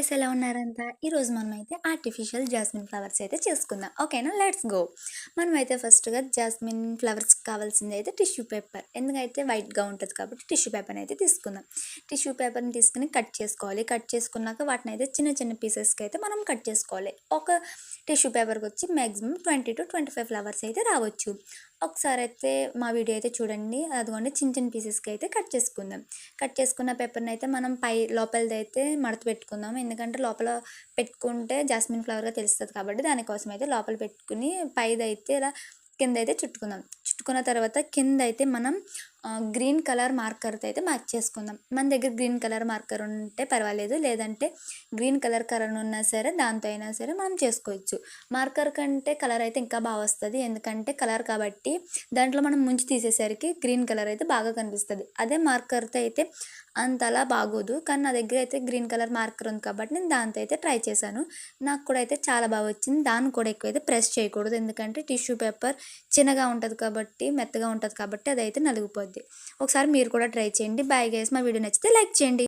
Guys ఎలా ఉన్నారంతా ఈరోజు మనమైతే ఆర్టిఫిషియల్ జాస్మిన్ ఫ్లవర్స్ అయితే చేసుకుందాం. ఓకేనా, లెట్స్ గో. మనమైతే ఫస్ట్గా జాస్మిన్ ఫ్లవర్స్ కావాల్సింది అయితే టిష్యూ పేపర్, ఎందుకైతే వైట్గా ఉంటుంది కాబట్టి టిష్యూ పేపర్ని అయితే తీసుకుందాం. టిష్యూ పేపర్ని తీసుకుని కట్ చేసుకోవాలి. కట్ చేసుకున్నాక వాటిని అయితే చిన్న చిన్న పీసెస్కి అయితే మనం కట్ చేసుకోవాలి. ఒక టిష్యూ పేపర్కి వచ్చి మ్యాక్సిమం 20 to 25 ఫ్లవర్స్ అయితే రావచ్చు. ఒకసారి అయితే మా వీడియో అయితే చూడండి. అదిగోండి, చిన్న చిన్న పీసెస్కి అయితే కట్ చేసుకుందాం. కట్ చేసుకున్న పేపర్ని అయితే మనం లోపలిది అయితే మడత పెట్టుకుందాం. ఎందుకంటే లోపల పెట్టుకుంటే జాస్మిన్ ఫ్లవర్గా తెలుస్తుంది కాబట్టి దానికోసం అయితే లోపల పెట్టుకుని పైది అయితే ఇలా కింద అయితే చుట్టుకుందాం. చుట్టుకున్న తర్వాత కింద అయితే మనం గ్రీన్ కలర్ మార్కర్తో అయితే మార్క్ చేసుకుందాం. మన దగ్గర గ్రీన్ కలర్ మార్కర్ ఉంటే పర్వాలేదు, లేదంటే గ్రీన్ కలర్ ఉన్నా సరే దాంతో అయినా సరే మనం చేసుకోవచ్చు. మార్కర్ కంటే కలర్ అయితే ఇంకా బాగా వస్తుంది, ఎందుకంటే కలర్ కాబట్టి దాంట్లో మనం ముంచి తీసేసరికి గ్రీన్ కలర్ అయితే బాగా కనిపిస్తుంది. అదే మార్కర్తో అయితే అంతలా బాగోదు, కానీ నా దగ్గర అయితే గ్రీన్ కలర్ మార్కర్ ఉంది కాబట్టి నేను దాంతో అయితే ట్రై చేశాను. నాకు కూడా అయితే చాలా బాగా వచ్చింది. దాన్ని కూడా ఎక్కువైతే ప్రెస్ చేయకూడదు, ఎందుకంటే టిష్యూ పేపర్ చిన్నగా ఉంటుంది కాబట్టి, మెత్తగా ఉంటుంది కాబట్టి అదైతే నలిగిపోద్ది. ఒకసారి మీరు కూడా ట్రై చేయండి. బాయ్ గైస్, మా వీడియో నచ్చితే లైక్ చేయండి.